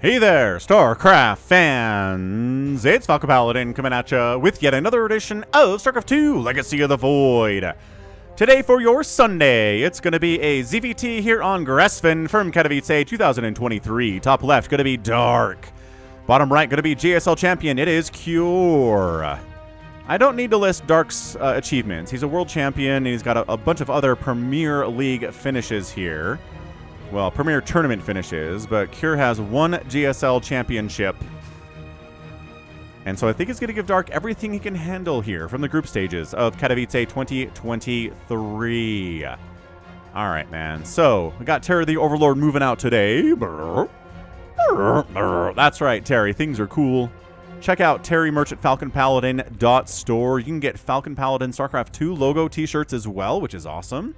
Hey there, StarCraft fans! It's Falcon Paladin coming at you with yet another edition of StarCraft 2 Legacy of the Void. Today for your Sunday, it's going to be a ZVT here on Gresvan from Katowice 2023. Top left, going to be Dark. Bottom right, going to be GSL champion. It is Cure. I don't need to list Dark's achievements. He's a world champion, and he's got a bunch of other Premier League finishes here. Well, Premier Tournament finishes, but Cure has one GSL championship. And so I think it's going to give Dark everything he can handle here from the group stages of Katowice 2023. All right, man. So we got Terry the Overlord moving out today. That's right, Terry. Things are cool. Check out Terry merch at falconpaladin.store. You can get Falcon Paladin StarCraft 2 logo t-shirts as well, which is awesome.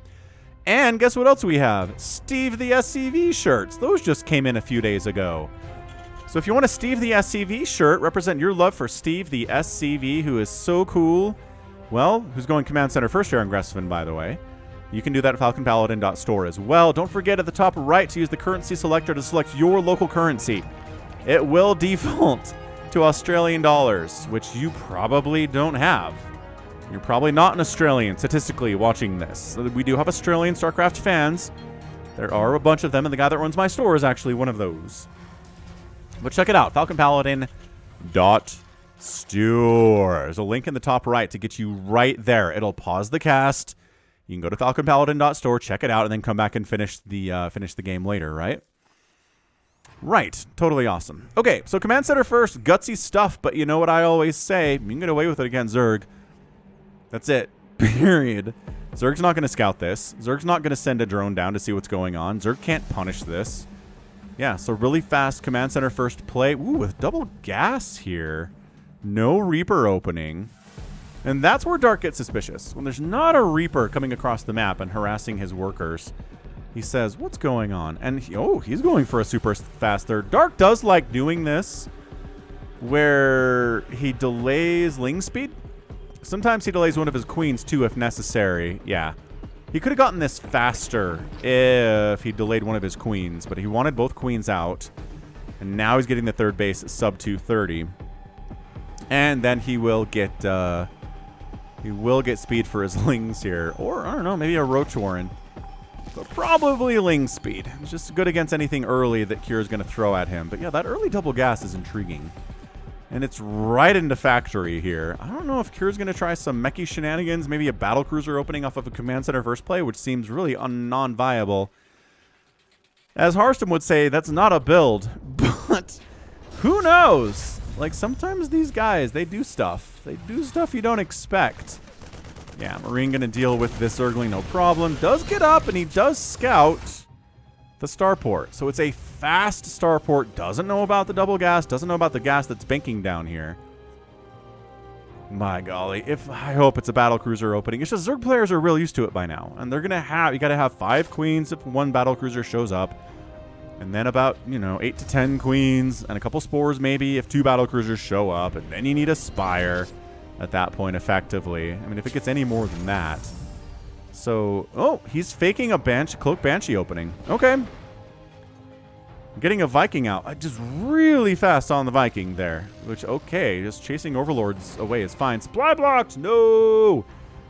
And guess what else we have? Steve the SCV shirts. Those just came in a few days ago. So if you want a Steve the SCV shirt, represent your love for Steve the SCV, who is so cool. Well, who's going Command Center first here on Gresvan, by the way. You can do that at falconpaladin.store as well. Don't forget at the top right to use the currency selector to select your local currency. It will default to Australian dollars, which you probably don't have. You're probably not an Australian, statistically, watching this. We do have Australian StarCraft fans. There are a bunch of them, and the guy that runs my store is actually one of those. But check it out, falconpaladin.store. There's a link in the top right to get you right there. It'll pause the cast. You can go to falconpaladin.store, check it out, and then come back and finish the game later, right? Right. Totally awesome. Okay, so Command Center first, gutsy stuff, but you know what I always say, you can get away with it against Zerg. That's it. Period. Zerg's not going to scout this. Zerg's not going to send a drone down to see what's going on. Zerg can't punish this. Yeah, so really fast Command Center first play. Ooh, with double gas here. No Reaper opening. And that's where Dark gets suspicious. When there's not a Reaper coming across the map and harassing his workers, he says, what's going on? And he's going for a super fast third. Dark does like doing this where he delays Ling speed. Sometimes he delays one of his queens, too, if necessary. Yeah. He could have gotten this faster if he delayed one of his queens, but he wanted both queens out. And now he's getting the third base at sub 230. And then he will get speed for his Lings here. Or, I don't know, maybe a Roach Warren. But probably Ling speed. It's just good against anything early that Cure is going to throw at him. But yeah, that early double gas is intriguing. And it's right into factory here. I don't know if Cure's going to try some mechy shenanigans, maybe a battlecruiser opening off of a Command Center first play, which seems really non-viable. As Harston would say, that's not a build, but who knows? Like, sometimes these guys, they do stuff. They do stuff you don't expect. Yeah, Marine going to deal with this Zergling, no problem. Does get up, and he does scout the starport. So it's a fast starport. Doesn't know about the double gas. Doesn't know about the gas that's banking down here. My golly. I hope it's a battlecruiser opening. It's just Zerg players are real used to it by now. And they're going to have... You got to have 5 queens if one battlecruiser shows up. And then about, 8 to 10 queens. And a couple spores maybe if 2 battlecruisers show up. And then you need a spire at that point effectively. I mean, if it gets any more than that... So, he's faking a cloak Banshee opening. Okay. Getting a Viking out. Just really fast on the Viking there. Which, okay, just chasing Overlords away is fine. Supply blocked! No!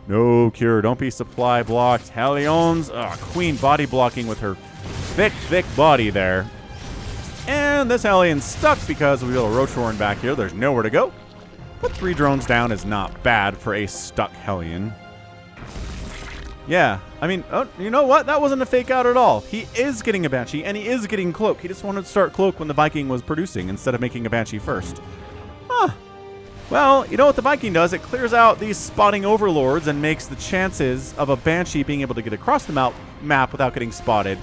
No, Cure, don't be supply blocked. Hellions! Queen body blocking with her thick body there. And this Hellion's stuck because we got a Roach Warren back here. There's nowhere to go. But 3 drones down is not bad for a stuck Hellion. Yeah, I mean, you know what? That wasn't a fake out at all. He is getting a Banshee, and he is getting Cloak. He just wanted to start Cloak when the Viking was producing instead of making a Banshee first. Huh. Well, you know what the Viking does? It clears out these spotting Overlords and makes the chances of a Banshee being able to get across the map without getting spotted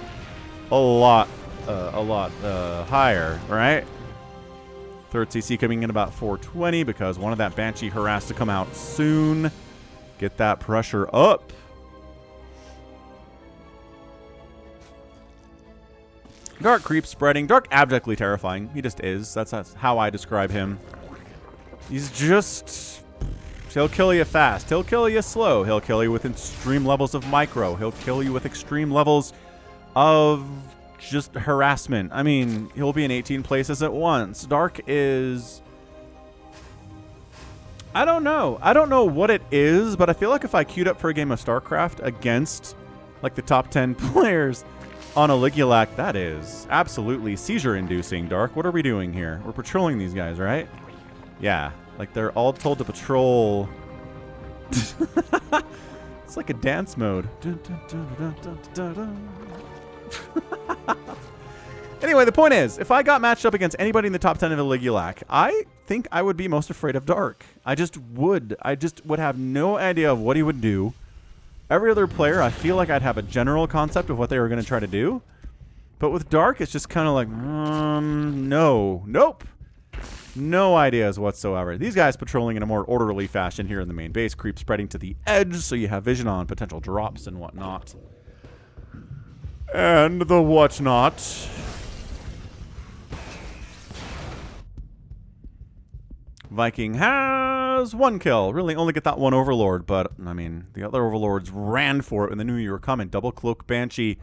a lot higher, right? Third CC coming in about 420 because one of that Banshee harassed to come out soon. Get that pressure up. Dark creep spreading. Dark abjectly terrifying. He just is. That's how I describe him. He's just... He'll kill you fast. He'll kill you slow. He'll kill you with extreme levels of micro. He'll kill you with extreme levels of just harassment. I mean, he'll be in 18 places at once. Dark is... I don't know. I don't know what it is, but I feel like if I queued up for a game of StarCraft against, like, the top 10 players on a Ligulac, that is absolutely seizure-inducing, Dark. What are we doing here? We're patrolling these guys, right? Yeah. Like, they're all told to patrol. It's like a dance mode. Anyway, the point is, if I got matched up against anybody in the top 10 of a Ligulac, I think I would be most afraid of Dark. I just would have no idea of what he would do. Every other player, I feel like I'd have a general concept of what they were going to try to do. But with Dark, it's just kind of like, no. Nope. No ideas whatsoever. These guys patrolling in a more orderly fashion here in the main base. Creep spreading to the edge, so you have vision on potential drops and whatnot. And the whatnot. Viking has 1 kill. Really only get that one Overlord, but, I mean, the other Overlords ran for it when they knew you were coming. Double Cloak Banshee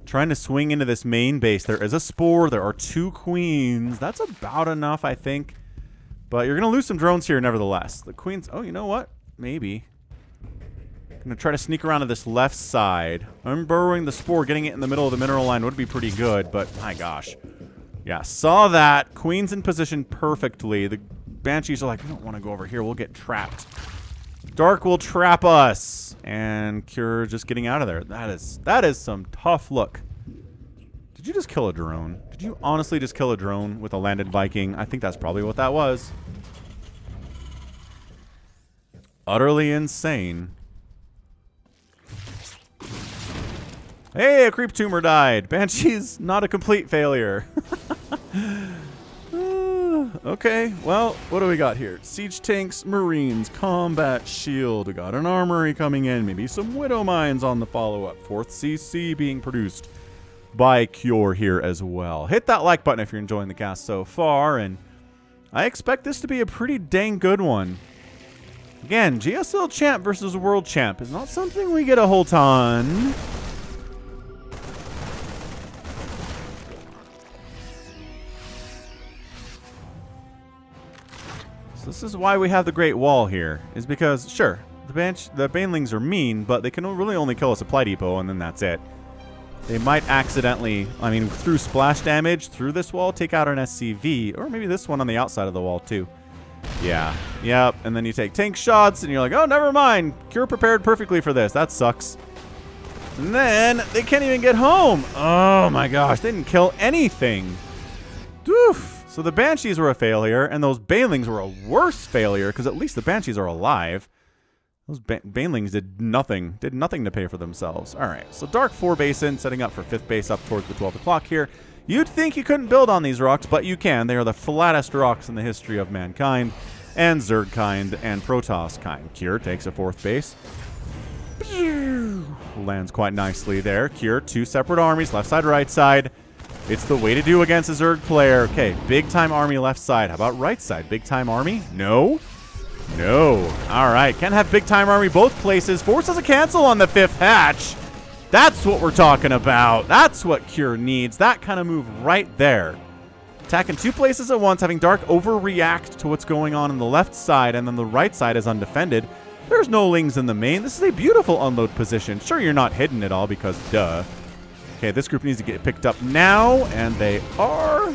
trying to swing into this main base. There is a Spore. There are 2 Queens. That's about enough, I think. But you're going to lose some drones here nevertheless. The Queens... Oh, you know what? Maybe. Going to try to sneak around to this left side. Unburrowing the Spore, getting it in the middle of the mineral line would be pretty good, but my gosh. Yeah, saw that. Queen's in position perfectly. The Banshees are like, we don't want to go over here. We'll get trapped. Dark will trap us. And Cure just getting out of there. That is some tough look. Did you just kill a drone? Did you honestly just kill a drone with a landed Viking? I think that's probably what that was. Utterly insane. Hey, a creep tumor died. Banshee's not a complete failure. Okay, well, what do we got here? Siege tanks, marines, combat shield. We got an armory coming in. Maybe some widow mines on the follow-up. 4th CC being produced by Cure here as well. Hit that like button if you're enjoying the cast so far, and I expect this to be a pretty dang good one. Again, GSL champ versus world champ is not something we get a whole ton. This is why we have the Great Wall here, is because, sure, the Banelings are mean, but they can really only kill a supply depot, and then that's it. They might accidentally, I mean, through splash damage, through this wall, take out an SCV, or maybe this one on the outside of the wall, too. Yeah, yep, and then you take tank shots, and you're like, oh, never mind. Cure prepared perfectly for this. That sucks. And then they can't even get home. Oh, my gosh, they didn't kill anything. Doof. So the Banshees were a failure, and those Banelings were a worse failure, because at least the Banshees are alive. Those Banelings did nothing to pay for themselves. All right, so Dark 4 base in, setting up for 5th base up towards the 12 o'clock here. You'd think you couldn't build on these rocks, but you can. They are the flattest rocks in the history of mankind, and Zerg kind, and Protoss kind. Cure takes a 4th base. Lands quite nicely there. Cure, 2 separate armies, left side, right side. It's the way to do against a Zerg player. Okay, big-time army left side. How about right side? Big-time army? No? No. All right, can't have big-time army both places. Forces a cancel on the 5th hatch. That's what we're talking about. That's what Cure needs. That kind of move right there. Attacking 2 places at once, having Dark overreact to what's going on the left side, and then the right side is undefended. There's no Lings in the main. This is a beautiful unload position. Sure, you're not hidden at all because duh. Okay, this group needs to get picked up now, and they are.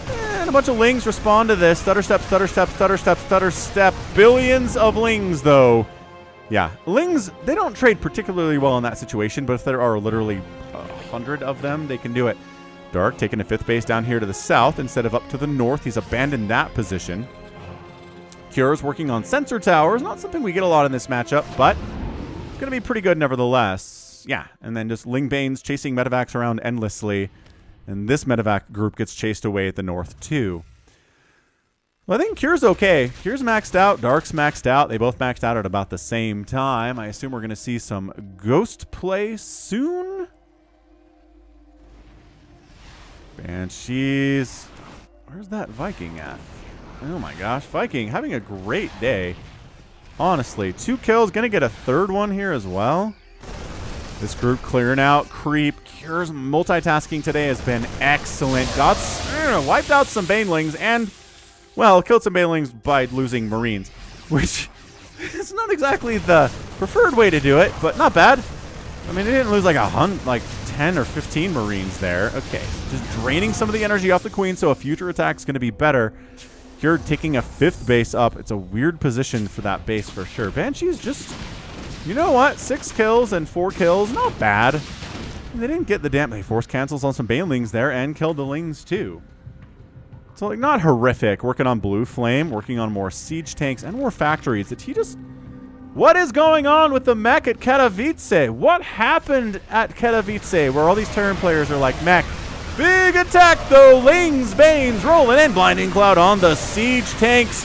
And a bunch of Lings respond to this. Stutter step, stutter step, stutter step, stutter step. Billions of Lings, though. Yeah, Lings, they don't trade particularly well in that situation, but if there are literally 100 of them, they can do it. Dark taking a 5th base down here to the south instead of up to the north. He's abandoned that position. Cure's working on sensor towers. Not something we get a lot in this matchup, but it's going to be pretty good nevertheless. Yeah, and then just Lingbanes chasing medevacs around endlessly. And this medevac group gets chased away at the north, too. Well, I think Cure's okay. Cure's maxed out. Dark's maxed out. They both maxed out at about the same time. I assume we're going to see some ghost play soon. Banshees. Where's that Viking at? Oh, my gosh. Viking having a great day. Honestly, 2 kills. Going to get a 3rd one here as well. This group clearing out creep. Cure's multitasking today has been excellent. Got wiped out some banelings and, well, killed some banelings by losing marines, which is not exactly the preferred way to do it, but not bad. I mean, he didn't lose like 10 or 15 marines there. Okay, just draining some of the energy off the queen, so a future attack's going to be better. Cure taking a 5th base up. It's a weird position for that base for sure. Banshee's just, you know what? 6 kills and 4 kills. Not bad. They didn't get the damn... They force cancels on some banelings there and killed the lings too. So, like, not horrific. Working on Blue Flame, working on more siege tanks and more factories. Did he just... What is going on with the mech at Katowice? What happened at Katowice where all these Terran players are like, mech, big attack though, Lings, Banes, rolling in, Blinding Cloud on the siege tanks.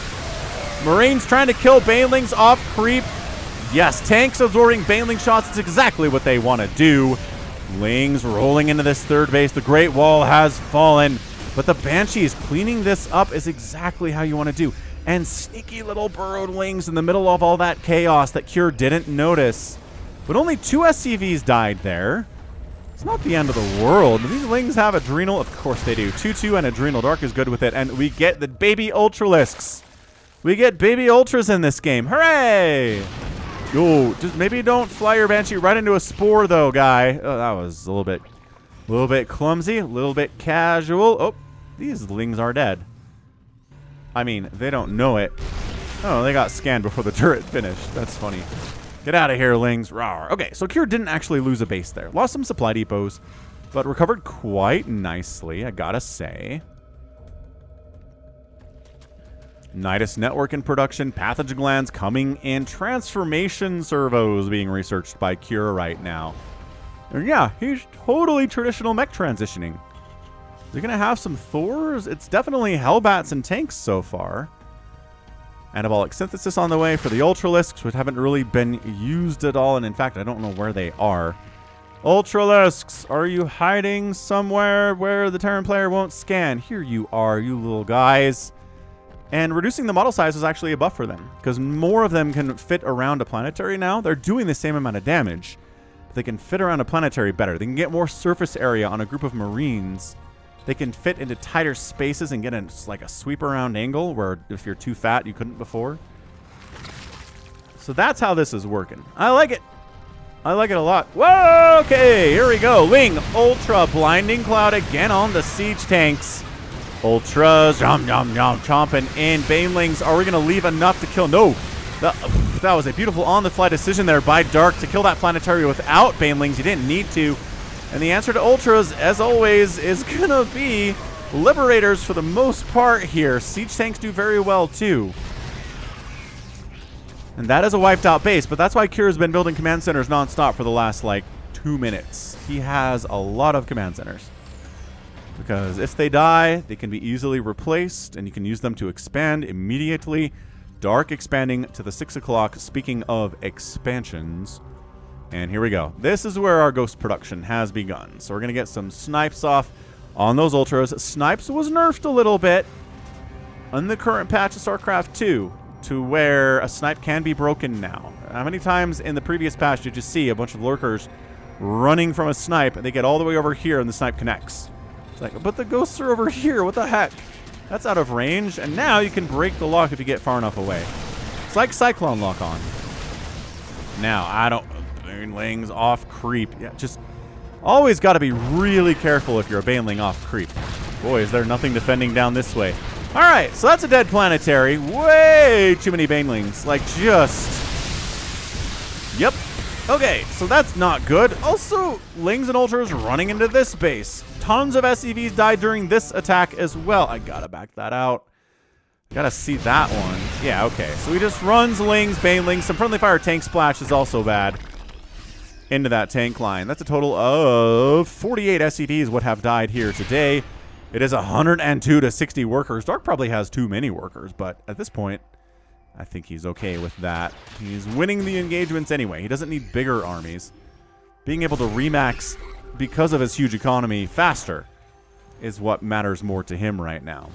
Marines trying to kill banelings off creep. Yes, tanks absorbing baneling shots. It's exactly what they want to do. Lings rolling into this 3rd base. The Great Wall has fallen, but the Banshees cleaning this up is exactly how you want to do. And sneaky little burrowed lings in the middle of all that chaos that Cure didn't notice. But only 2 SCVs died there. It's not the end of the world. These lings have Adrenal. Of course they do. 2-2 and Adrenal. Dark is good with it. And we get the baby Ultralisks. We get baby Ultras in this game. Hooray! Yo, just maybe don't fly your Banshee right into a spore though, guy. Oh, that was a little bit clumsy, a little bit casual. Oh, these lings are dead. I mean, they don't know it. Oh, they got scanned before the turret finished. That's funny. Get out of here, lings. Rawr. Okay, so Cure didn't actually lose a base there. Lost some supply depots, but recovered quite nicely, I gotta say. Nidus network in production, pathogen glands coming in, transformation servos being researched by Cure right now. And yeah, he's totally traditional mech transitioning. They're going to have some Thors. It's definitely Hellbats and tanks so far. Anabolic synthesis on the way for the Ultralisks, which haven't really been used at all. And in fact, I don't know where they are. Ultralisks, are you hiding somewhere where the Terran player won't scan? Here you are, you little guys. And reducing the model size is actually a buff for them, because more of them can fit around a planetary now. They're doing the same amount of damage, but they can fit around a planetary better. They can get more surface area on a group of Marines. They can fit into tighter spaces and get like a sweep around angle where if you're too fat, you couldn't before. So that's how this is working. I like it. I like it a lot. Whoa, okay, here we go. Ling, Ultra, Blinding Cloud again on the siege tanks. Ultras, chomping in. Banelings, are we going to leave enough to kill? No. That was a beautiful on-the-fly decision there by Dark to kill that planetary without Banelings. You didn't need to. And the answer to Ultras, as always, is going to be Liberators for the most part here. Siege tanks do very well, too. And that is a wiped out base, but that's why Cure has been building command centers nonstop for the last, like, 2 minutes. He has a lot of command centers. Because if they die, they can be easily replaced, and you can use them to expand immediately. Dark expanding to the 6 o'clock. Speaking of expansions... And here we go. This is where our ghost production has begun. So we're going to get some snipes off on those Ultras. Snipes was nerfed a little bit on the current patch of StarCraft 2 to where a snipe can be broken now. How many times in the previous patch did you see a bunch of lurkers running from a snipe and they get all the way over here and the snipe connects? It's like, but the ghosts are over here. What the heck? That's out of range. And now you can break the lock if you get far enough away. It's like Cyclone lock on. Now, I don't... Banelings off creep. Yeah, just always got to be really careful if you're a Baneling off creep. Boy, is there nothing defending down this way. All right, so that's a dead planetary. Way too many Banelings. Like, just... Yep. Okay, so that's not good. Also, Lings and Ultras running into this base. Tons of SCVs died during this attack as well. I got to back that out. Got to see that one. Yeah, okay. So he just runs Lings, Banelings. Some friendly fire tank splash is also bad. Into that tank line. That's a total of 48 SCVs would have died here today. It is 102 to 60 workers. Dark probably has too many workers, but at this point, I think he's okay with that. He's winning the engagements anyway. He doesn't need bigger armies. Being able to remax because of his huge economy faster is what matters more to him right now.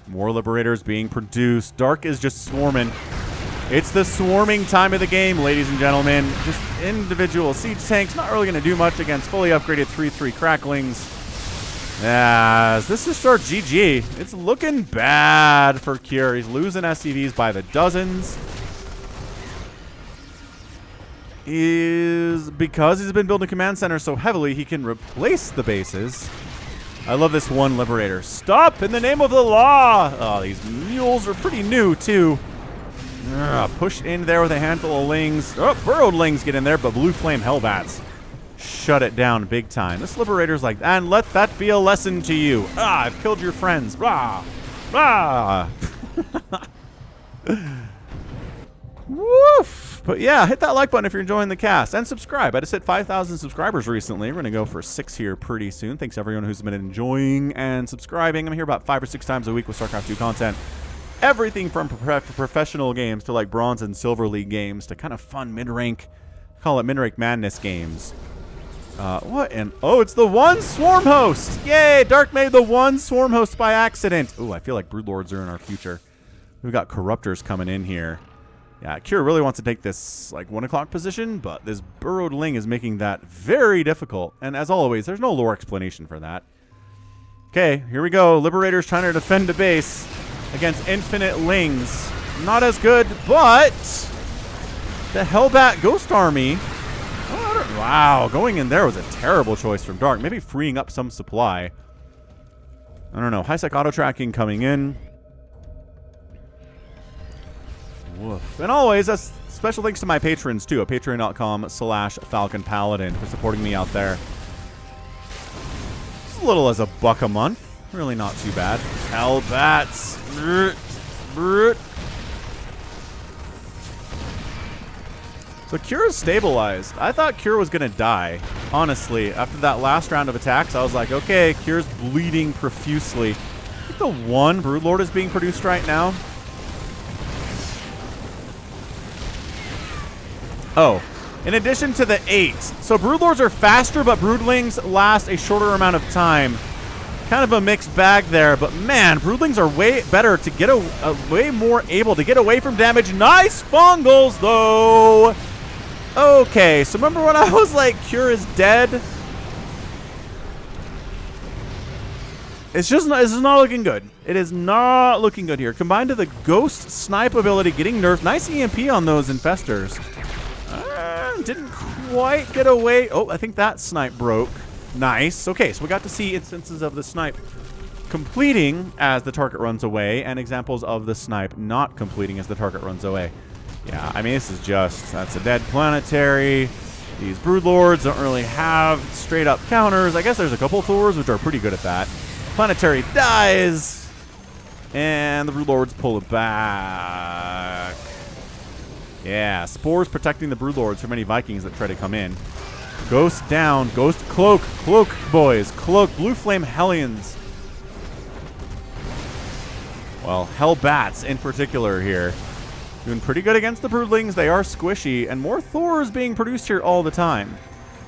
More Liberators being produced. Dark is just swarming. It's the swarming time of the game, ladies and gentlemen. Just individual siege tanks, not really going to do much against fully upgraded 3/3 cracklings. As this is our GG. It's looking bad for Cure. He's losing SCVs by the dozens. Because he's been building command centers so heavily, he can replace the bases. I love this one Liberator. Stop in the name of the law! Oh, these mules are pretty new, too. Push in there with a handful of lings. Oh, burrowed lings get in there, but blue flame hellbats shut it down big time. This Liberator's like, and let that be a lesson to you. I've killed your friends. Woof! But yeah, hit that like button if you're enjoying the cast, and subscribe. I just hit 5,000 subscribers recently. We're going to go for 6 here pretty soon. Thanks everyone who's been enjoying and subscribing. I'm here about 5 or 6 times a week with StarCraft 2 content. Everything from professional games to like Bronze and Silver League games to kind of fun mid-rank, call it mid-rank madness games. What? And oh, it's the one swarm host! Yay! Dark made the one swarm host by accident. Ooh, I feel like Broodlords are in our future. We've got Corruptors coming in here. Yeah, Cure really wants to take this like 1 o'clock position, but this burrowed ling is making that very difficult. And as always, there's no lore explanation for that. Okay, here we go. Liberator's trying to defend a base against infinite lings. Not as good, but the Hellbat Ghost Army. Oh, wow, going in there was a terrible choice from Dark. Maybe freeing up some supply. I don't know. High-sec auto-tracking coming in. Woof. And always, a special thanks to my patrons, too, at patreon.com/Falcon Paladin for supporting me out there. As little as $1 a month. Really not too bad. Hellbats. So Cure is stabilized. I thought Cure was going to die. Honestly, after that last round of attacks, I was like, okay, Cure's bleeding profusely. I think the one Broodlord is being produced right now. Oh, in addition to the 8. So Broodlords are faster, but Broodlings last a shorter amount of time. Kind of a mixed bag there, but man, Broodlings are way better to get way more able to get away from damage. Nice fungals, though. Okay, so remember when I was like, Cure is dead? It's just not looking good. It is not looking good here. Combined to the Ghost Snipe ability getting nerfed. Nice EMP on those Infestors. Didn't quite get away. Oh, I think that snipe broke. Nice. Okay, so we got to see instances of the snipe completing as the target runs away, and examples of the snipe not completing as the target runs away. Yeah, I mean, this is just, that's a dead planetary. These Broodlords don't really have straight up counters. I guess there's a couple Thors which are pretty good at that. Planetary dies, and the Broodlords pull it back. Yeah, Spores protecting the Broodlords from any Vikings that try to come in. Ghost down. Ghost cloak. Cloak, boys. Cloak. Blue Flame Hellions. Well, Hellbats in particular here. Doing pretty good against the Broodlings. They are squishy, and more Thors being produced here all the time.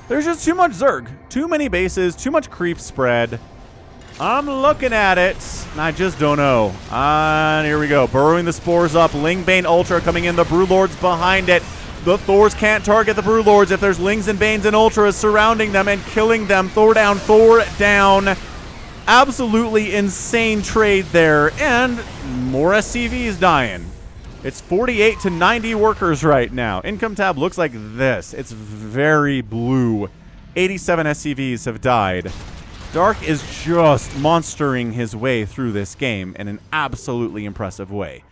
There's just too much Zerg. Too many bases. Too much creep spread. I'm looking at it, and I just don't know. And here we go. Burrowing the Spores up. Lingbane Ultra coming in. The Broodlords behind it. The Thors can't target the Broodlords if there's Lings and Banes and Ultras surrounding them and killing them. Thor down, Thor down. Absolutely insane trade there. And more SCVs dying. It's 48 to 90 workers right now. Income tab looks like this. It's very blue. 87 SCVs have died. Dark is just monstering his way through this game in an absolutely impressive way.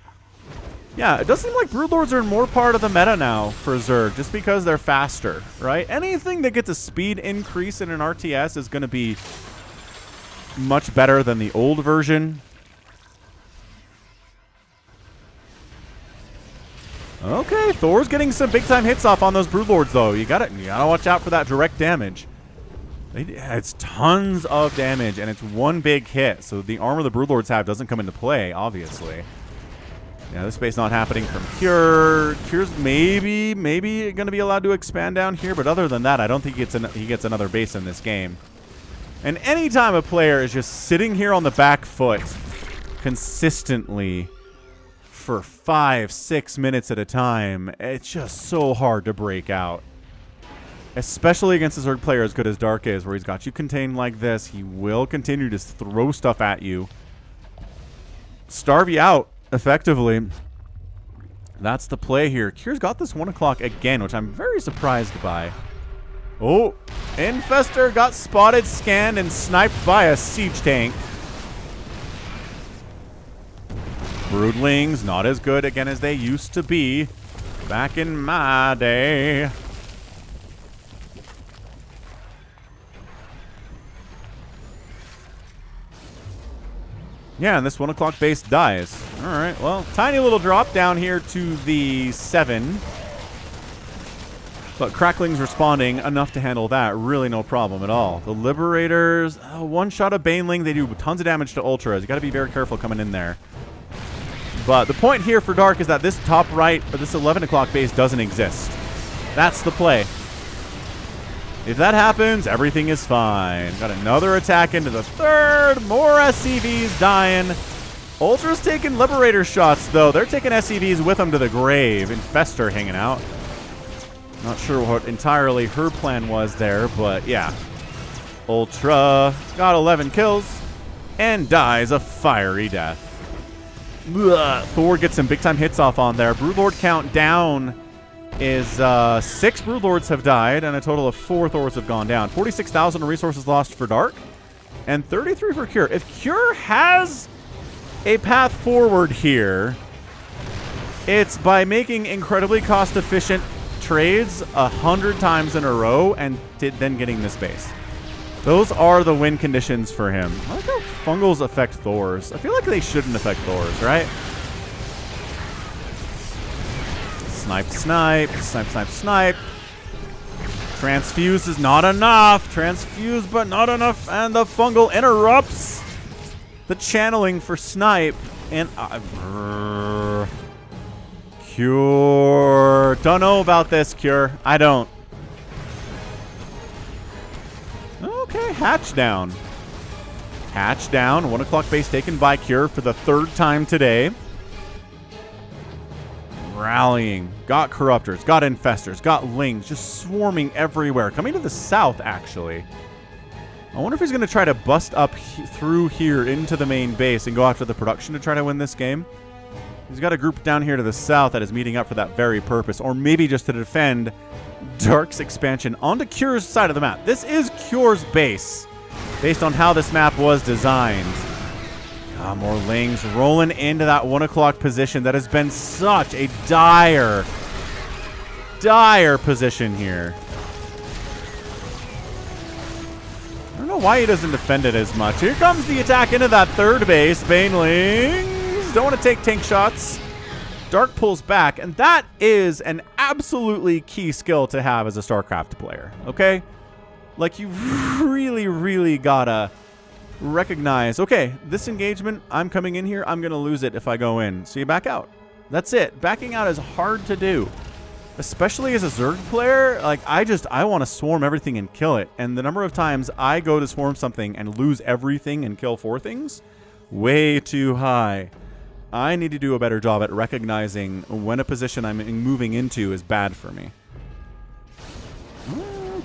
Yeah, it does seem like Broodlords are more part of the meta now for Zerg, just because they're faster, right? Anything that gets a speed increase in an RTS is going to be much better than the old version. Okay, Thor's getting some big-time hits off on those Broodlords, though. You gotta watch out for that direct damage. It's tons of damage, and it's one big hit, so the armor the Broodlords have doesn't come into play, obviously. Yeah, this space not happening from Cure. Cure's maybe going to be allowed to expand down here, but other than that, I don't think he gets another base in this game. And anytime a player is just sitting here on the back foot consistently for 5-6 minutes at a time. It's just so hard to break out. Especially against a Zerg player as good as Dark is, where he's got you contained like this. He will continue to throw stuff at you. Starve you out, effectively. That's the play here. Kyr's got this 1 o'clock again, which I'm very surprised by. Oh, Infestor got spotted, scanned, and sniped by a siege tank. Broodlings, not as good again as they used to be back in my day. Yeah, and this 1 o'clock base dies. All right, well, tiny little drop down here to the 7. But Crackling's responding enough to handle that. Really no problem at all. The Liberators, one shot of Baneling. They do tons of damage to Ultras. You got to be very careful coming in there. But the point here for Dark is that this top right, or this 11 o'clock base doesn't exist. That's the play. If that happens, everything is fine. Got another attack into the 3rd. More SCVs dying. Ultra's taking Liberator shots, though. They're taking SCVs with them to the grave. Infestor hanging out. Not sure what entirely her plan was there, but yeah. Ultra got 11 kills and dies a fiery death. Ugh. Thor gets some big-time hits off on there. Broodlord count down is 6 Broodlords have died, and a total of 4 Thors have gone down. 46,000 resources lost for Dark, and 33 for Cure. If Cure has a path forward here, it's by making incredibly cost-efficient trades 100 times in a row and then getting this base. Those are the win conditions for him. I like how fungals affect Thors. I feel like they shouldn't affect Thors, right? Snipe, snipe, snipe, snipe, snipe. Transfuse is not enough. Transfuse, but not enough. And the fungal interrupts the channeling for snipe. And Cure. Don't know about this, Cure. I don't. Okay, hatch down. Hatch down. 1 o'clock base taken by Cure for the 3rd time today. Rallying. Got Corruptors. Got Infestors. Got Lings. Just swarming everywhere. Coming to the south, actually. I wonder if he's going to try to bust up through here into the main base and go after the production to try to win this game. He's got a group down here to the south that is meeting up for that very purpose. Or maybe just to defend Dark's expansion onto Cure's side of the map. This is Cure's base, based on how this map was designed. More Lings rolling into that 1 o'clock position that has been such a dire position here. I don't know why he doesn't defend it as much. Here comes the attack into that 3rd base. Banelings don't want to take tank shots. Dark pulls back, and that is an absolutely key skill to have as a StarCraft player, okay? Like, you really, really gotta recognize, okay, this engagement, I'm coming in here, I'm going to lose it if I go in. So you back out. That's it. Backing out is hard to do. Especially as a Zerg player, like, I want to swarm everything and kill it. And the number of times I go to swarm something and lose everything and kill 4 things, way too high. I need to do a better job at recognizing when a position I'm moving into is bad for me.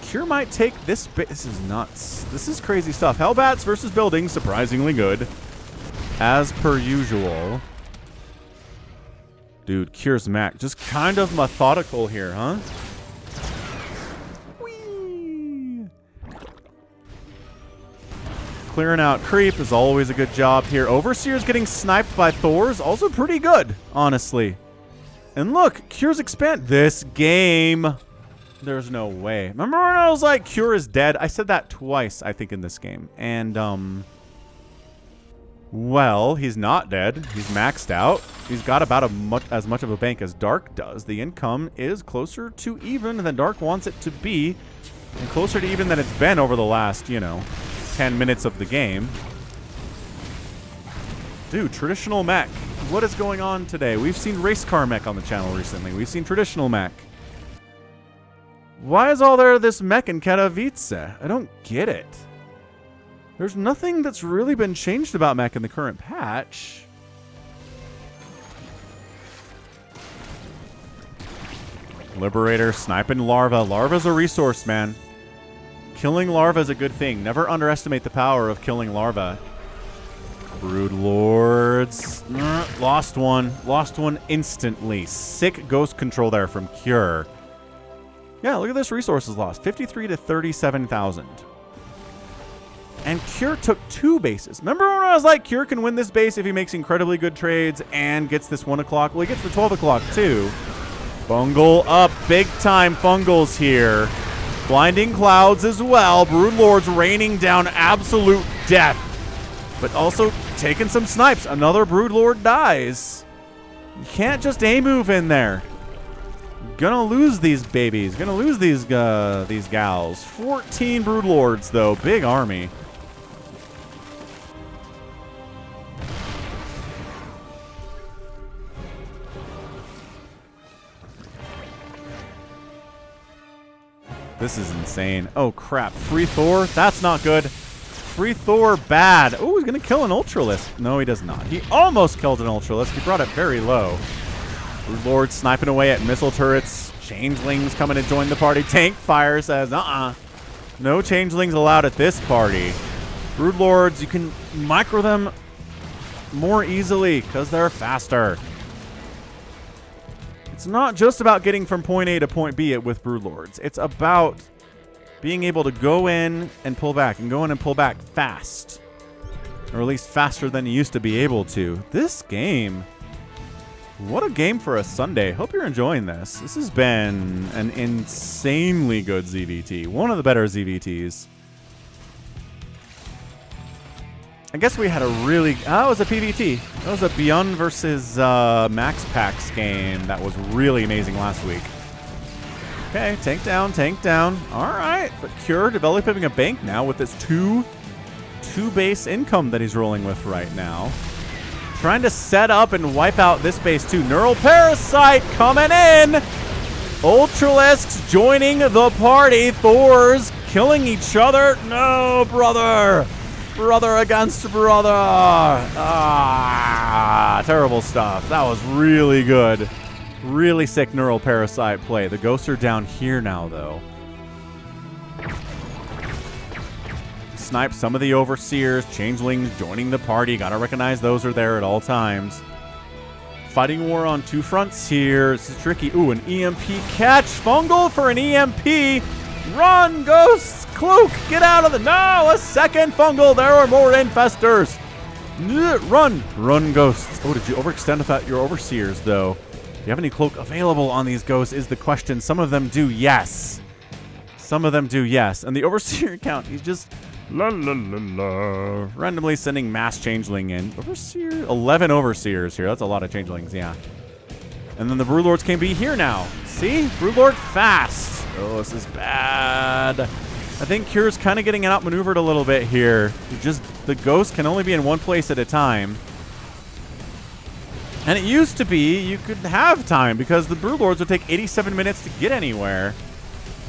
Cure might take this bit. This is nuts. This is crazy stuff. Hellbats versus buildings, surprisingly good. As per usual. Dude, Cure's mech. Just kind of methodical here, huh? Whee! Clearing out creep is always a good job here. Overseer's getting sniped by Thors. Also pretty good, honestly. And look, Cure's expand. This game. There's no way. Remember when I was like, Cure is dead? I said that twice, I think, in this game. And, well, he's not dead. He's maxed out. He's got about as much of a bank as Dark does. The income is closer to even than Dark wants it to be. And closer to even than it's been over the last, 10 minutes of the game. Dude, traditional mech. What is going on today? We've seen race car mech on the channel recently. We've seen traditional mech. Why is all there this mech in Katowice? I don't get it. There's nothing that's really been changed about mech in the current patch. Liberator sniping larva. Larva's a resource, man. Killing larva is a good thing. Never underestimate the power of killing larva. Brood Lords. Lost one. Lost one instantly. Sick ghost control there from Cure. Yeah, look at this resources lost. 53 to 37,000. And Cure took 2 bases. Remember when I was like, Cure can win this base if he makes incredibly good trades and gets this 1 o'clock? Well, he gets the 12 o'clock too. Fungal up. Big time Fungals here. Blinding Clouds as well. Brood Lords raining down absolute death. But also taking some snipes. Another Brood Lord dies. You can't just A-move in there. Gonna lose these babies. Gonna lose these gals. 14 Brood Lords, though. Big army. This is insane. Oh, crap. Free Thor? That's not good. Free Thor, bad. Oh, he's going to kill an Ultralisk. No, he does not. He almost killed an Ultralisk. He brought it very low. Brood Lord sniping away at missile turrets. Changelings coming to join the party. Tank Fire says, no Changelings allowed at this party. Brood Lords, you can micro them more easily because they're faster. It's not just about getting from point A to point B with Brood Lords. It's about being able to go in and pull back and go in and pull back fast. Or at least faster than you used to be able to. This game, what a game for a Sunday. Hope you're enjoying this. This has been an insanely good ZVT. One of the better ZVTs. I guess we had a really... Oh, it was a PvT. That was a Beyond versus Max Pax game that was really amazing last week. Okay, tank down, tank down. All right, but Cure developing a bank now with this two base income that he's rolling with right now. Trying to set up and wipe out this base too. Neural Parasite coming in. Ultralisks joining the party. Thors killing each other. No, brother. Brother against brother. Terrible stuff. That was really good. Really sick Neural Parasite play. The ghosts are down here now, though. Snipe some of the Overseers. Changelings joining the party. Gotta recognize those are there at all times. Fighting war on 2 fronts here. This is tricky. Ooh, an EMP catch. Fungal for an EMP. Run, ghosts. Cloak, get out of the... No, a second Fungal. There are more infestors. Run. Run, ghosts. Oh, did you overextend without your Overseers, though? Do you have any cloak available on these ghosts is the question. Some of them do, yes. Some of them do, yes. And the Overseer count, he's just... randomly sending mass Changeling in. Overseer? 11 Overseers here. That's a lot of Changelings, yeah. And then the Brood Lords can be here now. See? Brood Lord fast. Oh, this is bad. I think Cure's kind of getting outmaneuvered a little bit here. The ghost can only be in one place at a time. And it used to be you could have time because the Brood Lords would take 87 minutes to get anywhere.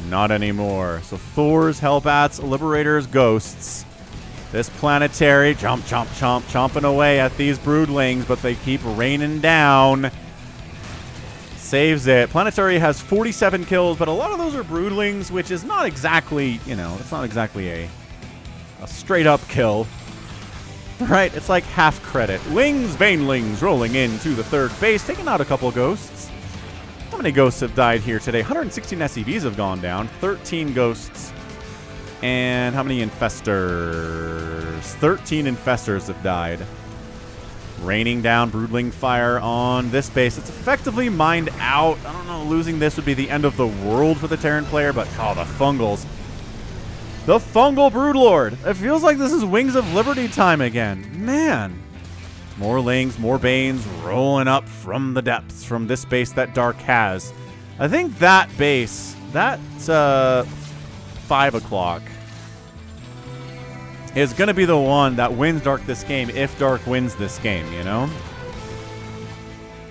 Not anymore. So Thors, Hellbats, Liberators, Ghosts. This planetary, chomping away at these broodlings, but they keep raining down. Saves it. Planetary has 47 kills, but a lot of those are broodlings, which is not exactly, it's not exactly a straight-up kill. Right? It's like half credit. Lings, Banelings rolling into the third base, taking out a couple ghosts. How many ghosts have died here today? 116 SCVs have gone down. 13 ghosts. And how many infestors? 13 infestors have died. Raining down broodling fire on this base. It's effectively mined out. I don't know, losing this would be the end of the world for the Terran player, but oh, the Fungals. The Fungal Broodlord. It feels like this is Wings of Liberty time again. Man. More Lings, more Banes rolling up from the depths from this base that Dark has. I think that base, that's 5 o'clock, is going to be the one that wins Dark this game if Dark wins this game,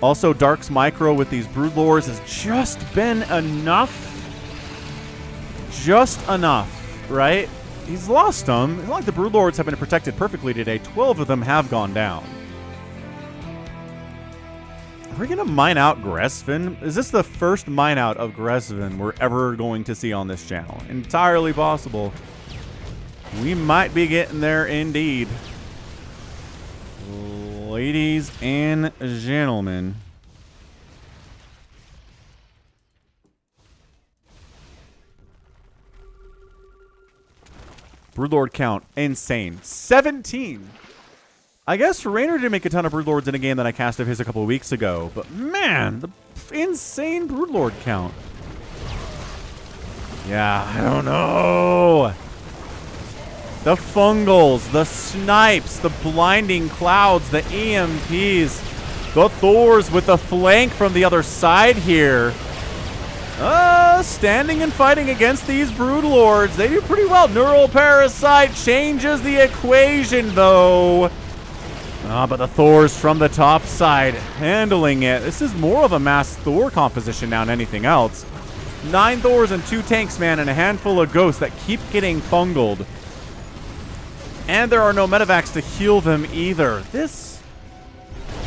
Also, Dark's micro with these Broodlords has just been enough. Just enough, right? He's lost them. It's not like the Broodlords have been protected perfectly today. 12 of them have gone down. Are we going to mine out Gresvan? Is this the first mine out of Gresvan we're ever going to see on this channel? Entirely possible. We might be getting there indeed. Ladies and gentlemen. Broodlord count, insane. 17! I guess Raynor didn't make a ton of Broodlords in a game that I cast of his a couple of weeks ago, but man, the insane Broodlord count. Yeah, I don't know. The fungals, the snipes, the blinding clouds, the EMPs, the Thors with the flank from the other side here. Standing and fighting against these Broodlords. They do pretty well. Neural Parasite changes the equation, though. But the Thors from the top side handling it. This is more of a mass Thor composition now than anything else. 9 Thors and 2 tanks, man, and a handful of ghosts that keep getting fungled. And there are no medevacs to heal them either. This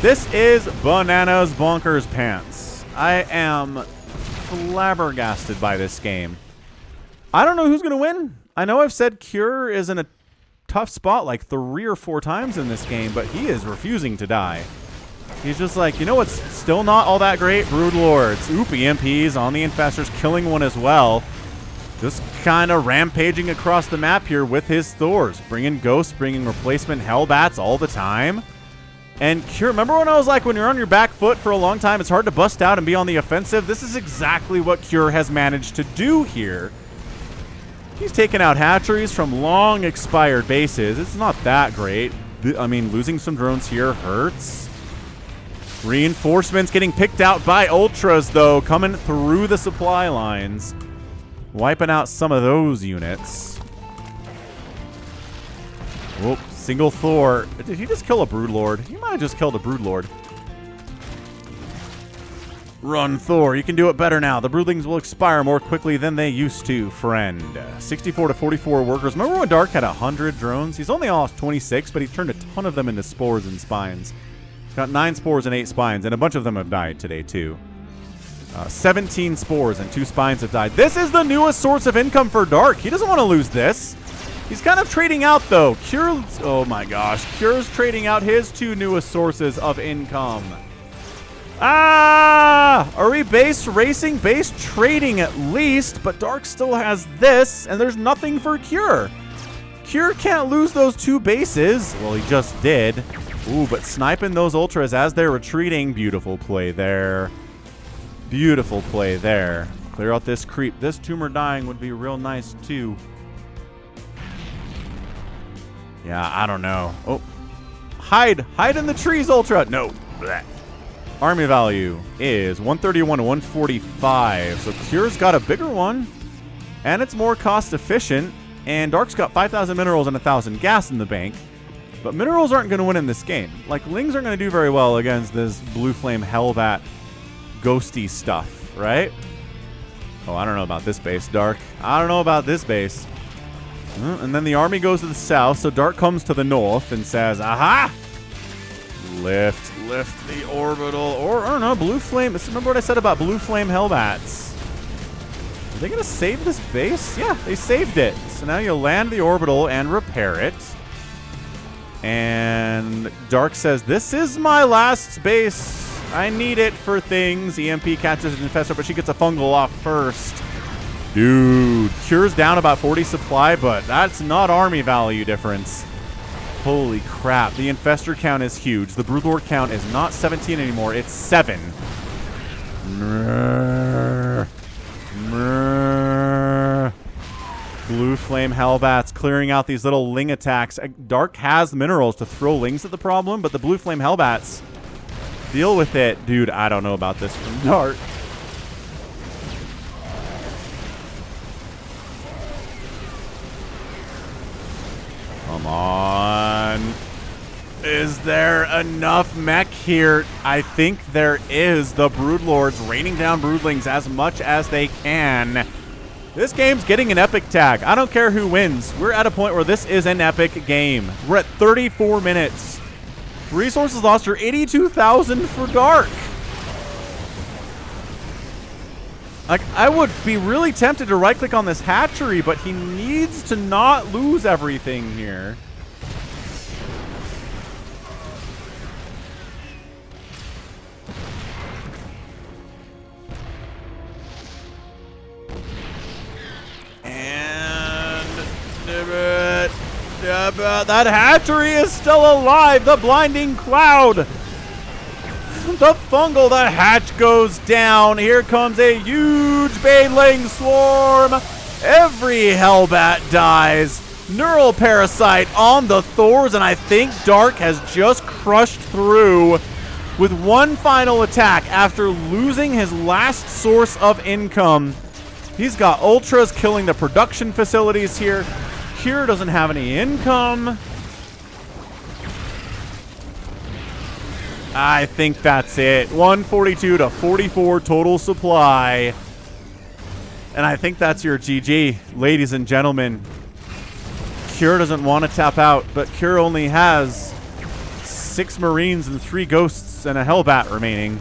is bananas bonkers pants. I am flabbergasted by this game. I don't know who's going to win. I know I've said Cure is in a tough spot like 3 or 4 times in this game, but he is refusing to die. He's just like, you know what's still not all that great? Broodlords. Oop, EMPs on the Infestors, killing one as well. Just kind of rampaging across the map here with his Thors. Bringing ghosts, bringing replacement Hellbats all the time. And Cure, remember when I was like, when you're on your back foot for a long time, it's hard to bust out and be on the offensive? This is exactly what Cure has managed to do here. He's taken out hatcheries from long expired bases. It's not that great. I mean, losing some drones here hurts. Reinforcements getting picked out by Ultras, though, coming through the supply lines. Wiping out some of those units. Whoop, single Thor. Did he just kill a Broodlord? He might have just killed a Broodlord. Run, Thor. You can do it better now. The broodlings will expire more quickly than they used to, friend. 64 to 44 workers. Remember when Dark had 100 drones? He's only lost 26, but he's turned a ton of them into spores and spines. He's got 9 spores and 8 spines, and a bunch of them have died today, too. 17 spores and 2 spines have died. This is the newest source of income for Dark. He doesn't want to lose this. He's kind of trading out, though. Oh my gosh. Cure's trading out his 2 newest sources of income. Are we base racing? Base trading at least, but Dark still has this, and there's nothing for Cure. Cure can't lose those 2 bases. Well, he just did. Ooh, but sniping those Ultras as they're retreating. Beautiful play there. Beautiful play there. Clear out this creep. This tumor dying would be real nice, too. Yeah, I don't know. Oh. Hide in the trees, Ultra. No. Blech. Army value is 131 to 145. So Cure's got a bigger one. And it's more cost efficient. And Dark's got 5,000 minerals and 1,000 gas in the bank. But minerals aren't going to win in this game. Like, Lings aren't going to do very well against this Blue Flame Hellbat ghosty stuff, right? Oh, I don't know about this base, Dark. I don't know about this base. And then the army goes to the south, so Dark comes to the north and says, aha! Lift the orbital. Or, I don't know, Blue Flame. Remember what I said about Blue Flame Hellbats? Are they going to save this base? Yeah, they saved it. So now you land the orbital and repair it. And Dark says, this is my last base. I need it for things. EMP catches an infestor, but she gets a fungal off first. Dude, Cure's down about 40 supply, but that's not army value difference. Holy crap. The infestor count is huge. The Broodlord count is not 17 anymore. It's 7. Blue Flame Hellbats clearing out these little Ling attacks. Dark has minerals to throw Lings at the problem, but the Blue Flame Hellbats deal with it. Dude, I don't know about this from Dark. Come on. Is there enough mech here? I think there is. The Broodlords raining down Broodlings as much as they can. This game's getting an epic tag. I don't care who wins. We're at a point where this is an epic game. We're at 34 minutes. Resources lost are 82,000 for Dark. Like, I would be really tempted to right-click on this hatchery, but he needs to not lose everything here. That hatchery is still alive. The blinding cloud. The fungal. The hatch goes down. Here comes a huge baneling swarm. Every Hellbat dies. Neural Parasite on the Thors, and I think Dark has just crushed through with one final attack after losing his last source of income. He's got Ultras killing the production facilities here. Cure doesn't have any income. I think that's it. 142 to 44 total supply. And I think that's your GG, ladies and gentlemen. Cure doesn't want to tap out, but Cure only has 6 Marines and 3 Ghosts and a Hellbat remaining.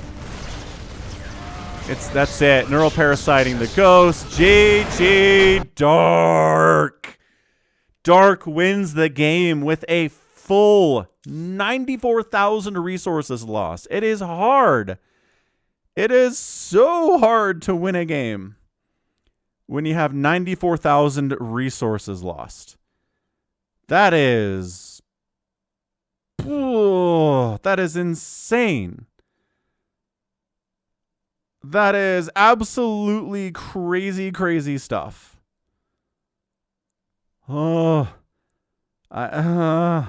That's it. Neural Parasiting the Ghost. GG Dark. Dark wins the game with a full 94,000 resources lost. It is hard. It is so hard to win a game when you have 94,000 resources lost. That is insane. That is absolutely crazy, crazy stuff. Oh, that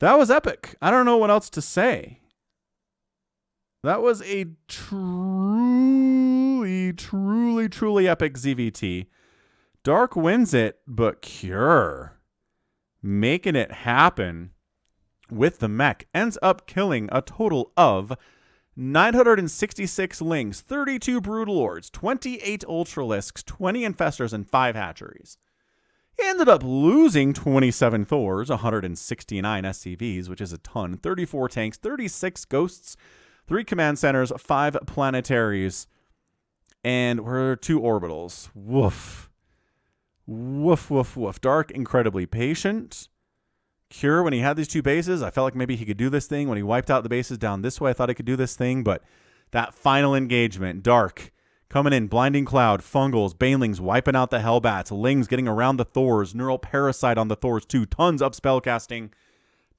was epic. I don't know what else to say. That was a truly, truly, truly epic ZVT. Dark wins it, but Cure making it happen with the mech ends up killing a total of 966 Lings, 32 Brutal Lords, 28 Ultralisks, 20 Infestors, and 5 Hatcheries. He ended up losing 27 Thors, 169 SCVs, which is a ton, 34 tanks, 36 Ghosts, 3 Command Centers, 5 Planetaries, and 2 Orbitals. Woof. Woof, woof, woof. Dark, incredibly patient. Cure, when he had these 2 bases, I felt like maybe he could do this thing. When he wiped out the bases down this way, I thought he could do this thing, but that final engagement, Dark coming in, Blinding Cloud, Fungals, Banelings wiping out the Hellbats, Lings getting around the Thors, Neural Parasite on the Thors too, tons of spellcasting,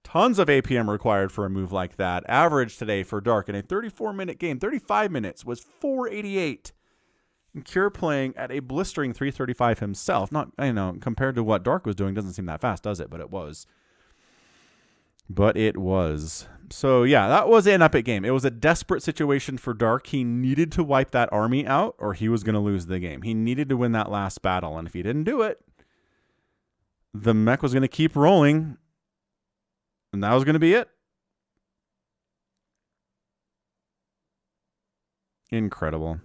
tons of APM required for a move like that. Average today for Dark in a 34-minute game, 35 minutes, was 488. And Cure playing at a blistering 335 himself. Not, compared to what Dark was doing, doesn't seem that fast, does it? But it was. So, yeah, that was an epic game. It was a desperate situation for Dark. He needed to wipe that army out or he was going to lose the game. He needed to win that last battle. And if he didn't do it, the mech was going to keep rolling. And that was going to be it. Incredible.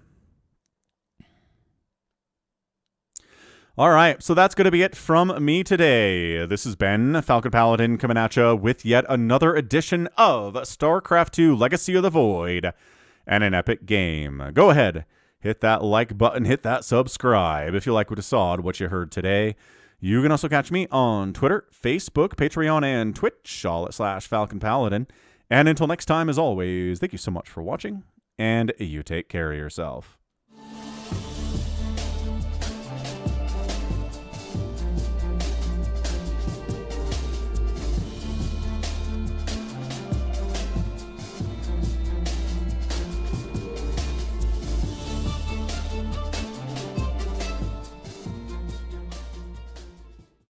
All right, so that's going to be it from me today. This has been Falcon Paladin coming at you with yet another edition of StarCraft 2 Legacy of the Void and an epic game. Go ahead, hit that like button, hit that subscribe if you like what you saw and what you heard today. You can also catch me on Twitter, Facebook, Patreon, and Twitch, all at /Falcon Paladin. And until next time, as always, thank you so much for watching, and you take care of yourself.